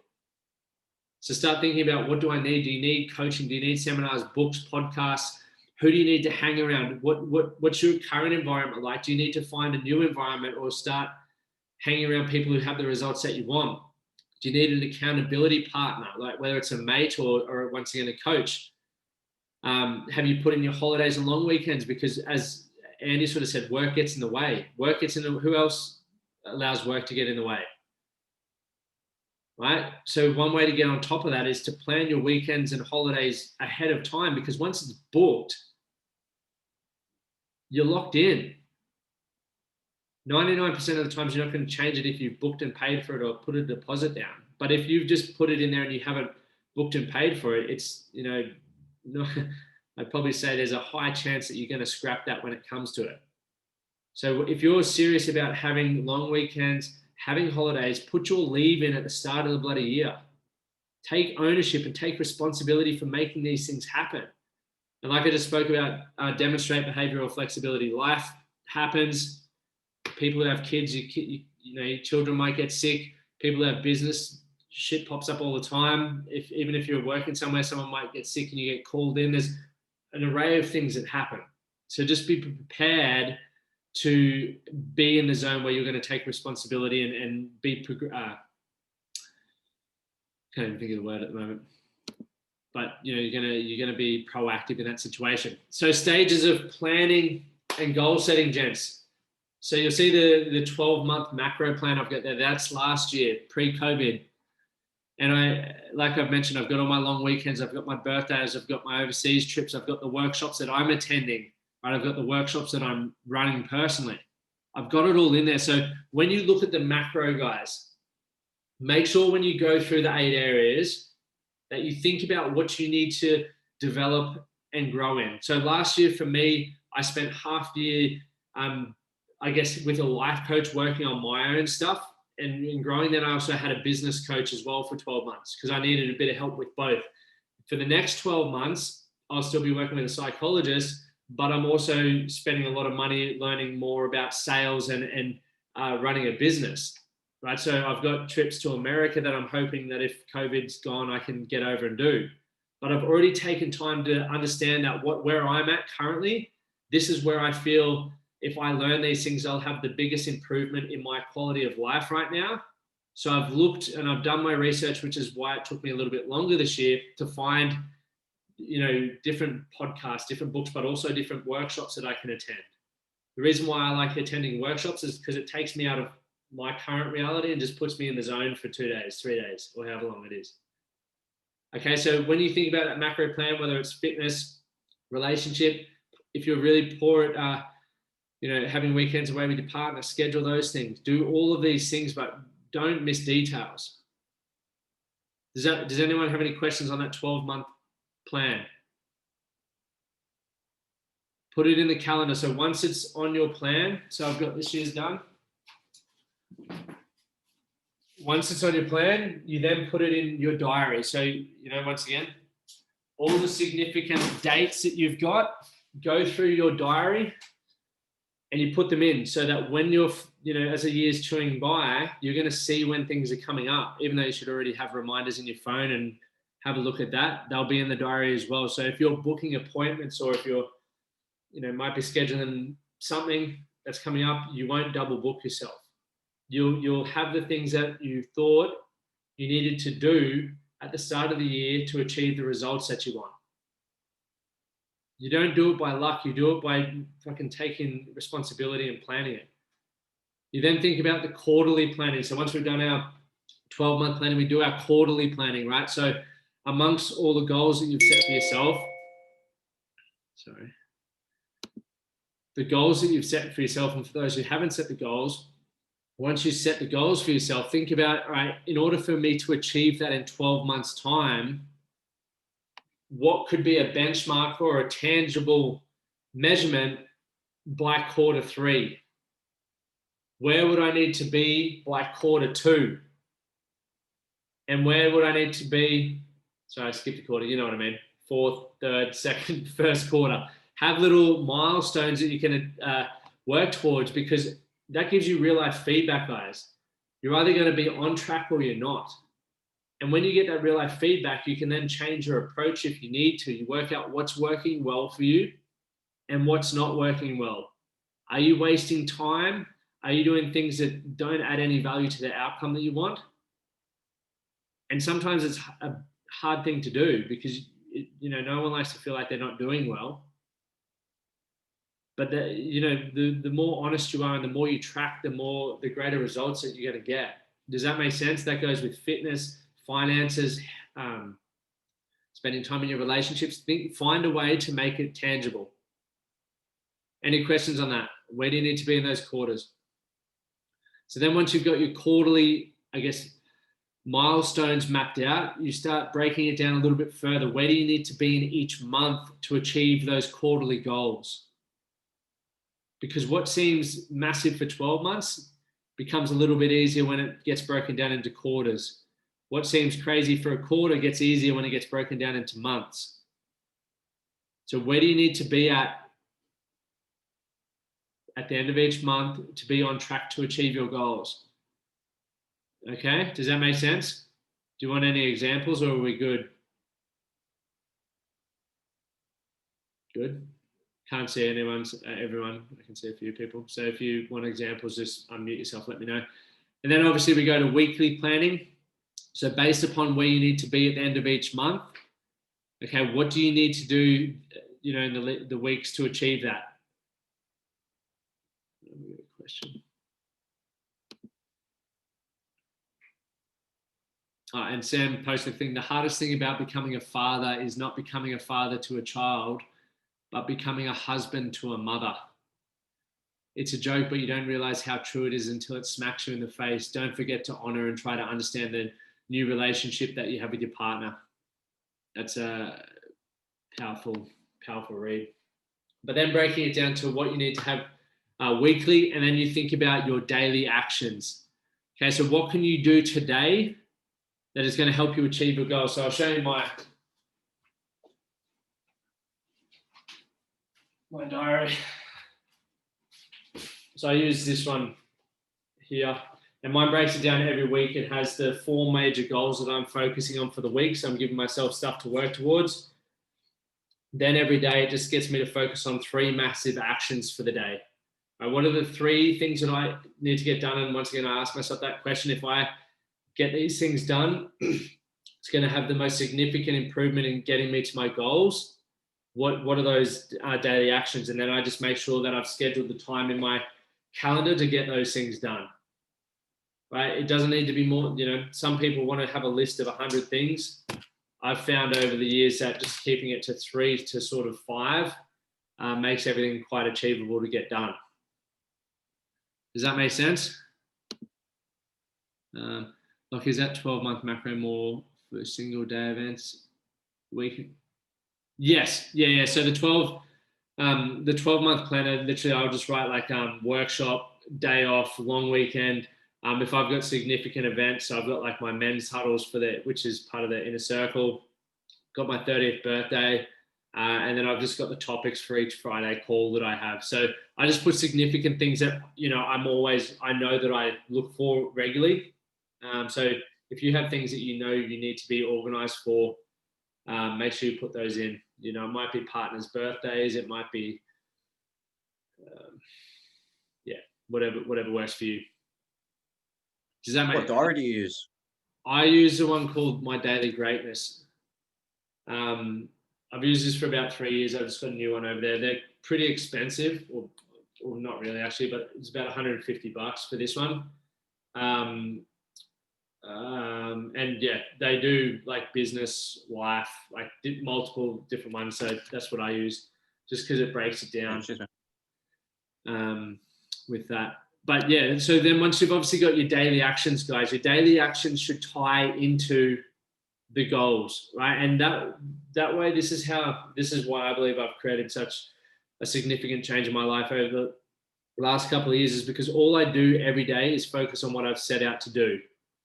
So start thinking about, what do I need? Do you need coaching? Do you need seminars, books, podcasts? Who do you need to hang around? What's your current environment like? Do you need to find a new environment or start hanging around people who have the results that you want? Do you need an accountability partner, like whether it's a mate or once again, a coach? Have you put in your holidays and long weekends? Because as Andy sort of said, work gets in the way. Work gets in the, who else allows work to get in the way? Right? So one way to get on top of that is to plan your weekends and holidays ahead of time, because once it's booked, you're locked in. 99% of the times you're not going to change it if you've booked and paid for it or put a deposit down. But if you've just put it in there and you haven't booked and paid for it, it's, I'd probably say there's a high chance that you're going to scrap that when it comes to it. So if you're serious about having long weekends, having holidays, put your leave in at the start of the bloody year. Take ownership and take responsibility for making these things happen. And like I just spoke about, demonstrate behavioral flexibility. Life happens. People who have kids, your children might get sick. People who have business, shit pops up all the time. Even if you're working somewhere, someone might get sick and you get called in. There's an array of things that happen. So just be prepared to be in the zone where you're going to take responsibility and be, can't even think of the word at the moment, but you're going to be proactive in that situation. So stages of planning and goal setting, gents. So you'll see the 12-month macro plan I've got there. That's last year, pre-COVID. And like I've mentioned, I've got all my long weekends. I've got my birthdays. I've got my overseas trips. I've got the workshops that I'm attending. Right? I've got the workshops that I'm running personally. I've got it all in there. So when you look at the macro, guys, make sure when you go through the 8 areas that you think about what you need to develop and grow in. So last year for me, I spent half the year, I guess, with a life coach working on my own stuff and growing. Then I also had a business coach as well for 12 months because I needed a bit of help with both. For the next 12 months, I'll still be working with a psychologist, but I'm also spending a lot of money learning more about sales and running a business, right? So I've got trips to America that I'm hoping that if COVID's gone, I can get over and do. But I've already taken time to understand that where I'm at currently, this is where I feel if I learn these things, I'll have the biggest improvement in my quality of life right now. So I've looked and I've done my research, which is why it took me a little bit longer this year to find, different podcasts, different books, but also different workshops that I can attend. The reason why I like attending workshops is because it takes me out of my current reality and just puts me in the zone for 2 days, 3 days, or however long it is. Okay, so when you think about that macro plan, whether it's fitness, relationship, if you're really poor at having weekends away with your partner, schedule those things. Do all of these things, but don't miss details. Does anyone have any questions on that 12-month plan? Put it in the calendar. So once it's on your plan, so I've got this year's done. Once it's on your plan, you then put it in your diary. So, once again, all the significant dates that you've got, go through your diary and you put them in so that when you're, as the year's chewing by, you're going to see when things are coming up, even though you should already have reminders in your phone and have a look at that. They'll be in the diary as well. So if you're booking appointments or if you're, might be scheduling something that's coming up, you won't double book yourself. You'll have the things that you thought you needed to do at the start of the year to achieve the results that you want. You don't do it by luck. You do it by fucking taking responsibility and planning it. You then think about the quarterly planning. So once we've done our 12-month planning, we do our quarterly planning, right? So amongst all the goals that you've set for yourself, the goals that you've set for yourself, and for those who haven't set the goals, once you set the goals for yourself, think about, all right, in order for me to achieve that in 12 months' time, what could be a benchmark or a tangible measurement by quarter 3? Where would I need to be by quarter 2? And where would I need to be? Sorry, I skipped a quarter. You know what I mean. 4th, 3rd, 2nd, 1st quarter. Have little milestones that you can work towards, because that gives you real life feedback, guys. You're either going to be on track or you're not. And when you get that real life feedback, you can then change your approach if you need to. You work out what's working well for you and what's not working well. Are you wasting time? Are you doing things that don't add any value to the outcome that you want? And sometimes it's a hard thing to do, because no one likes to feel like they're not doing well. But the more honest you are and the more you track, the greater results that you're going to get. Does that make sense? That goes with fitness, finances, spending time in your relationships. Find a way to make it tangible. Any questions on that? Where do you need to be in those quarters? So then once you've got your quarterly, milestones mapped out, you start breaking it down a little bit further. Where do you need to be in each month to achieve those quarterly goals? Because what seems massive for 12 months becomes a little bit easier when it gets broken down into quarters. What seems crazy for a quarter gets easier when it gets broken down into months. So where do you need to be at the end of each month to be on track to achieve your goals? Okay, does that make sense? Do you want any examples, or are we good? Good. Can't see everyone. I can see a few people. So if you want examples, just unmute yourself, let me know. And then obviously we go to weekly planning. So based upon where you need to be at the end of each month, okay, what do you need to do, in the weeks to achieve that? Question. And Sam posted the thing, the hardest thing about becoming a father is not becoming a father to a child, but becoming a husband to a mother. It's a joke, but you don't realize how true it is until it smacks you in the face. Don't forget to honor and try to understand the new relationship that you have with your partner. That's a powerful, powerful read. But then breaking it down to what you need to have weekly, and then you think about your daily actions. Okay, so what can you do today that is going to help you achieve your goal? So I'll show you my diary. So I use this one here, and mine breaks it down every week. It has the 4 major goals that I'm focusing on for the week. So I'm giving myself stuff to work towards. Then every day it just gets me to focus on 3 massive actions for the day. What are the 3 things that I need to get done? And once again, I ask myself that question. If I get these things done, it's going to have the most significant improvement in getting me to my goals. What are those daily actions? And then I just make sure that I've scheduled the time in my calendar to get those things done. Right? It doesn't need to be more, some people want to have a list of 100 things. I've found over the years that just keeping it to 3 to sort of 5 makes everything quite achievable to get done. Does that make sense? Is that 12-month macro more for single day events? Yes, yeah. So the 12-month planner, literally, I'll just write workshop, day off, long weekend. If I've got significant events, so I've got my men's huddles which is part of the inner circle. Got my 30th birthday. And then I've just got the topics for each Friday call that I have. So I just put significant things that, I know that I look for regularly. So if you have things that you need to be organized for, make sure you put those in. It might be partners' birthdays. It might be, whatever works for you. Does that make What diary do you use? I use the one called My Daily Greatness. I've used this for about 3 years. I've just got a new one over there. They're pretty expensive, or not really actually, but it's about $150 for this one. And yeah, they do business, life, multiple different ones. So that's what I use, just because it breaks it down with that. But yeah, so then once you've obviously got your daily actions, guys, your daily actions should tie into the goals, right? And that way, this is why I believe I've created such a significant change in my life over the last couple of years, is because all I do every day is focus on what I've set out to do.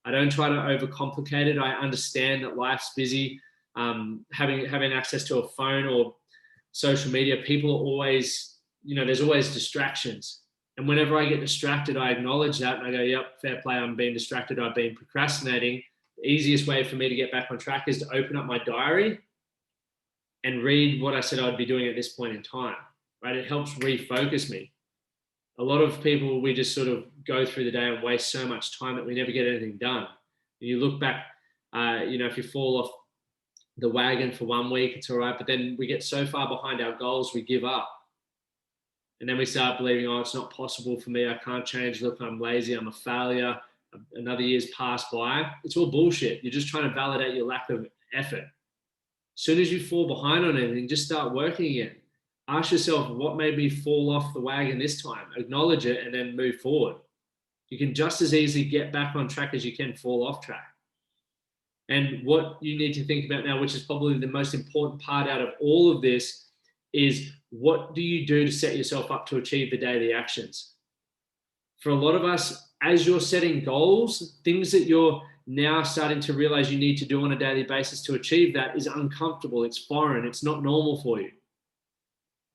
I don't try to overcomplicate it. I understand that life's busy. Having access to a phone or social media, people are always, there's always distractions. And whenever I get distracted, I acknowledge that and I go, yep, fair play, I'm being distracted, I've been procrastinating. The easiest way for me to get back on track is to open up my diary and read what I said I'd be doing at this point in time, right? It helps refocus me. A lot of people, we just sort of go through the day and waste so much time that we never get anything done. You look back, if you fall off the wagon for 1 week, it's all right. But then we get so far behind our goals, we give up. And then we start believing, oh, it's not possible for me. I can't change. Look, I'm lazy. I'm a failure. Another year's passed by. It's all bullshit. You're just trying to validate your lack of effort. As soon as you fall behind on anything, just start working again. Ask yourself, what made me fall off the wagon this time? Acknowledge it and then move forward. You can just as easily get back on track as you can fall off track. And what you need to think about now, which is probably the most important part out of all of this, is what do you do to set yourself up to achieve the daily actions? For a lot of us, as you're setting goals, things that you're now starting to realize you need to do on a daily basis to achieve that is uncomfortable. It's foreign. It's not normal for you.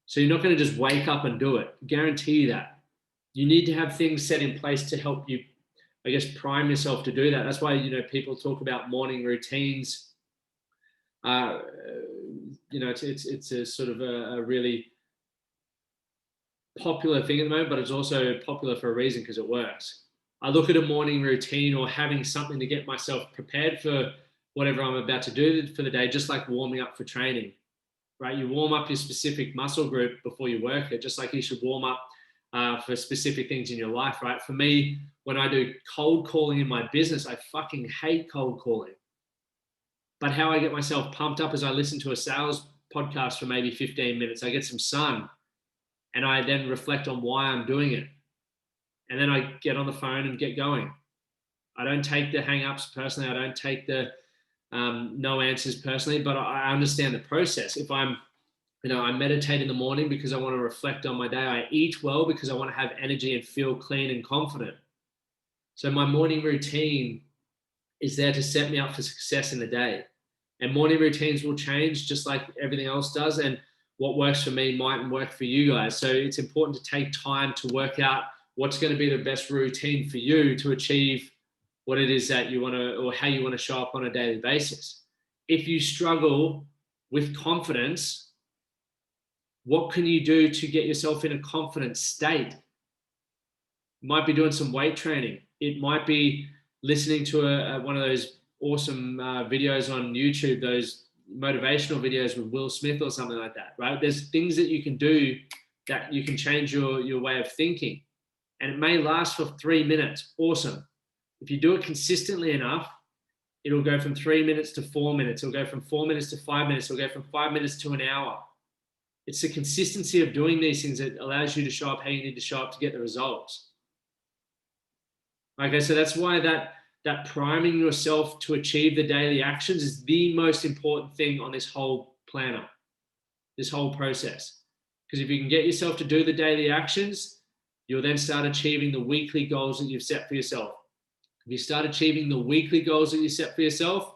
So you're not going to just wake up and do it. Guarantee you that. You need to have things set in place to help you, I guess, prime yourself to do that. That's why, people talk about morning routines. It's a sort of a really popular thing at the moment, but it's also popular for a reason, because it works. I look at a morning routine or having something to get myself prepared for whatever I'm about to do for the day, just like warming up for training, right? You warm up your specific muscle group before you work it, just like you should warm up for specific things in your life, right? For me, when I do cold calling in my business, I fucking hate cold calling. But how I get myself pumped up is I listen to a sales podcast for maybe 15 minutes. I get some sun and I then reflect on why I'm doing it. And then I get on the phone and get going. I don't take the hang-ups personally. I don't take the no answers personally, but I understand the process. If I meditate in the morning because I want to reflect on my day. I eat well because I want to have energy and feel clean and confident. So my morning routine is there to set me up for success in the day. And morning routines will change just like everything else does. And what works for me mightn't work for you guys. So it's important to take time to work out what's going to be the best routine for you to achieve what it is that you want to, or how you want to show up on a daily basis. If you struggle with confidence, what can you do to get yourself in a confident state? It might be doing some weight training. It might be listening to one of those awesome videos on YouTube, those motivational videos with Will Smith or something like that, right? There's things that you can do that you can change your way of thinking. And it may last for 3 minutes. Awesome. If you do it consistently enough, it'll go from 3 minutes to 4 minutes. It'll go from 4 minutes to 5 minutes. It'll go from 5 minutes to an hour. It's the consistency of doing these things that allows you to show up how you need to show up to get the results. Okay, so that's why that priming yourself to achieve the daily actions is the most important thing on this whole planner, this whole process. Because if you can get yourself to do the daily actions, you'll then start achieving the weekly goals that you've set for yourself. If you start achieving the weekly goals that you set for yourself,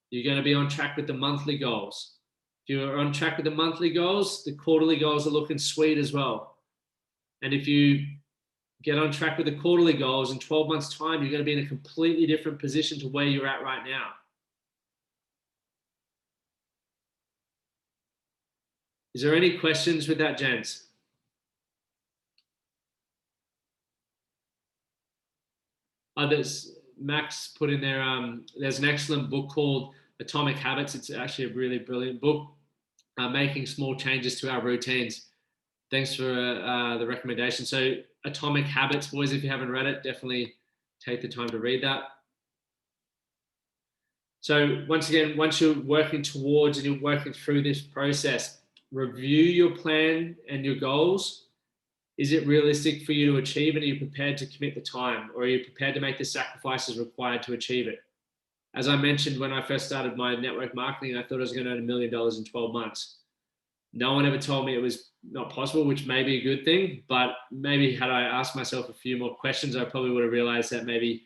you're going to be on track with the monthly goals. If you're on track with the monthly goals, the quarterly goals are looking sweet as well. And if you get on track with the quarterly goals in 12 months' time, you're going to be in a completely different position to where you're at right now. Is there any questions with that, gents? There's Max put in there, there's an excellent book called Atomic Habits. It's actually a really brilliant book, making small changes to our routines. Thanks for the recommendation. So Atomic Habits, boys, if you haven't read it, definitely take the time to read that. So once again, once you're working towards and you're working through this process, review your plan and your goals. Is it realistic for you to achieve, and are you prepared to commit the time, or are you prepared to make the sacrifices required to achieve it? As I mentioned, when I first started my network marketing, I thought I was going to earn $1 million in 12 months. No one ever told me it was not possible, which may be a good thing, but maybe had I asked myself a few more questions, I probably would have realized that maybe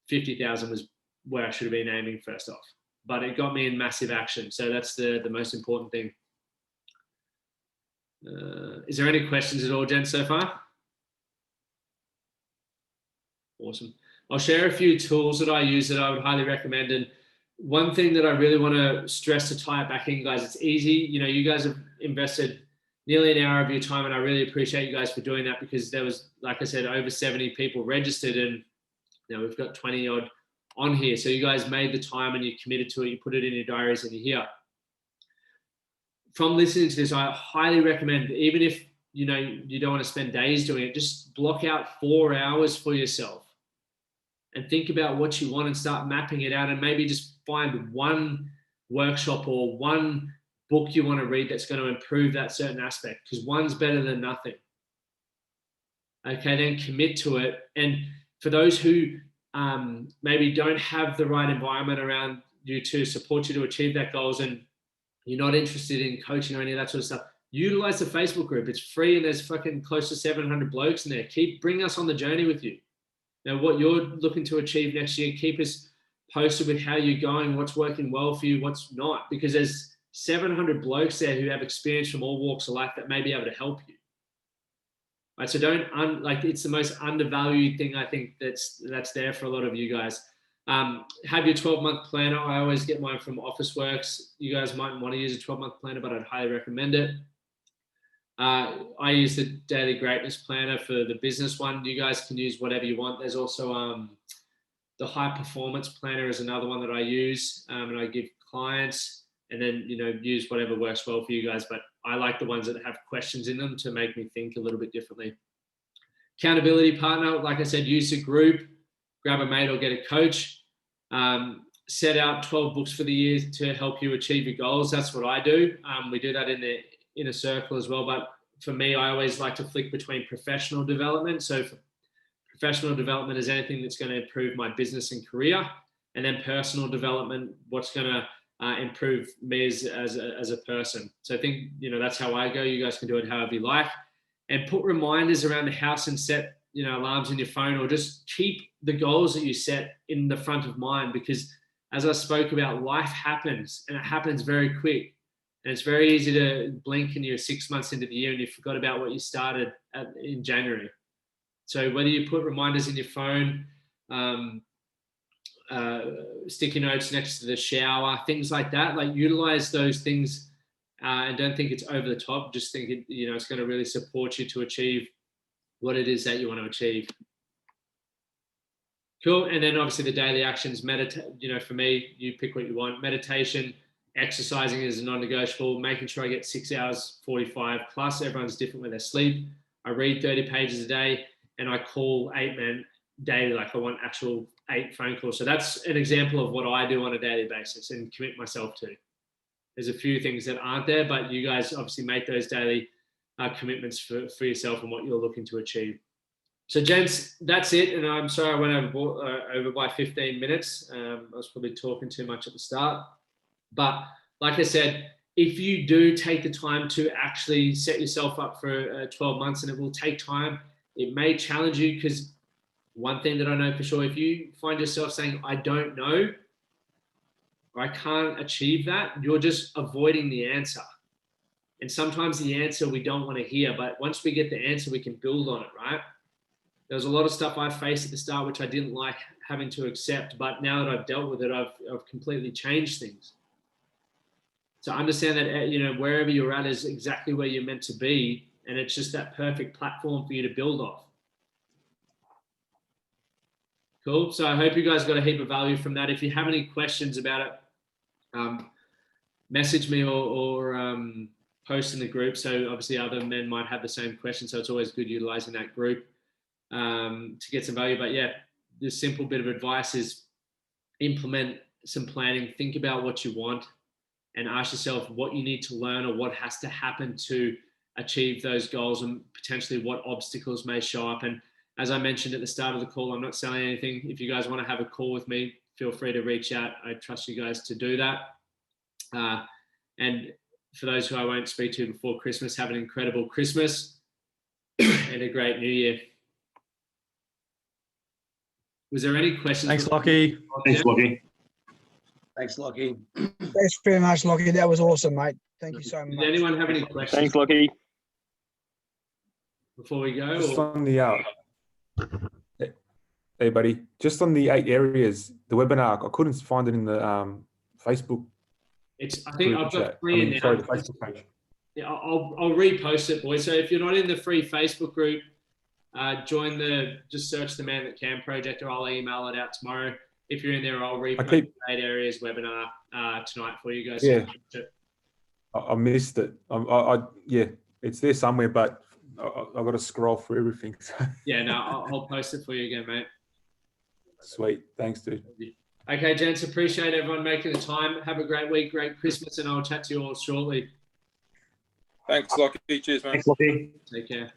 50,000 was where I should have been aiming first off. But it got me in massive action. So that's the most important thing. Is there any questions at all, Jen, so far? Awesome. I'll share a few tools that I use that I would highly recommend. And one thing that I really want to stress to tie it back in, guys, it's easy. You know, you guys have invested nearly an hour of your time, and I really appreciate you guys for doing that, because there was, like I said, over 70 people registered, and you know, we've got 20 odd on here. So you guys made the time and you committed to it. You put it in your diaries and you're here. From listening to this, I highly recommend, even if you know you don't want to spend days doing it, just block out 4 hours for yourself and think about what you want and start mapping it out, and maybe just find one workshop or one book you want to read that's going to improve that certain aspect, because one's better than nothing. Okay, then commit to it. And for those who maybe don't have the right environment around you to support you to achieve that goals, and you're not interested in coaching or any of that sort of stuff, utilize the Facebook group. It's free, and there's fucking close to 700 blokes in there. Bring us on the journey with you. Now, what you're looking to achieve next year, keep us posted with how you're going, what's working well for you, what's not, because there's 700 blokes there who have experience from all walks of life that may be able to help you. Right, so don't it's the most undervalued thing I think that's there for a lot of you guys. Have your 12-month planner. I always get mine from Officeworks. You guys might want to use a 12-month planner, but I'd highly recommend it. I use the Daily Greatness Planner for the business one. You guys can use whatever you want. There's also the High Performance Planner is another one that I use, and I give clients, and then, you know, use whatever works well for you guys. But I like the ones that have questions in them to make me think a little bit differently. Accountability partner, like I said, use a group, grab a mate or get a coach. Set out 12 books for the year to help you achieve your goals. That's what I do. We do that in the inner circle as well. But for me, I always like to flick between professional development. So for professional development is anything that's going to improve my business and career. And then personal development, what's going to improve me as a person. So I think, you know, that's how I go. You guys can do it however you like. And put reminders around the house and set, you know, alarms in your phone, or just keep the goals that you set in the front of mind, because as I spoke about, life happens, and it happens very quick. And it's very easy to blink and you're 6 months into the year and you forgot about what you started in January. So whether you put reminders in your phone, sticky notes next to the shower, things like that, like utilize those things, and don't think it's over the top. Just think it, you know, it's going to really support you to achieve what it is that you want to achieve. Cool. And then obviously the daily actions, you know, for me, you pick what you want. Meditation, exercising is a non-negotiable, making sure I get 6 hours, 45 plus. Everyone's different with their sleep. I read 30 pages a day, and I call 8 men daily. Like I want actual 8 phone calls. So that's an example of what I do on a daily basis and commit myself to. There's a few things that aren't there, but you guys obviously make those daily commitments for yourself and what you're looking to achieve. So gents, that's it. And I'm sorry I went over by 15 minutes. I was probably talking too much at the start. But like I said, if you do take the time to actually set yourself up for 12 months, and it will take time, it may challenge you, because one thing that I know for sure, if you find yourself saying, I don't know, or I can't achieve that, you're just avoiding the answer. And sometimes the answer we don't want to hear, but once we get the answer, we can build on it, right? There was a lot of stuff I faced at the start, which I didn't like having to accept, but now that I've dealt with it, I've completely changed things. So understand that, you know, wherever you're at is exactly where you're meant to be, and it's just that perfect platform for you to build off. Cool. So I hope you guys got a heap of value from that. If you have any questions about it, message me or post in the group. So obviously other men might have the same question. So it's always good utilizing that group to get some value. But yeah, the simple bit of advice is implement some planning. Think about what you want and ask yourself what you need to learn or what has to happen to achieve those goals, and potentially what obstacles may show up. And as I mentioned at the start of the call, I'm not selling anything. If you guys want to have a call with me, feel free to reach out. I trust you guys to do that. And for those who I won't speak to before Christmas, have an incredible Christmas and a great New Year. Was there any questions? Thanks, Lockie. Thanks, Lockie. Thanks, Lockie. Thanks very much, Lockie. That was awesome, mate. Thank you so Does much. anyone have any questions Thanks, Lockie. before we go? Just Or- on the hey buddy, just on the 8 areas, the webinar, I couldn't find it in the Facebook I think I've got chat. three Sorry, the announcements. Facebook page. Yeah, I'll repost it, boys. So if you're not in the free Facebook group, just search the Man That Can project, or I'll email it out tomorrow. If you're in there, I'll repost the 8 areas webinar tonight for you guys. Yeah. I missed it. Yeah, it's there somewhere, but I've got to scroll through everything. Yeah, no, I'll post it for you again, mate. Sweet. Thanks, dude. Okay, gents, appreciate everyone making the time. Have a great week, great Christmas, and I'll chat to you all shortly. Thanks, Lockie. Cheers, man. Thanks, Lockie. Take care.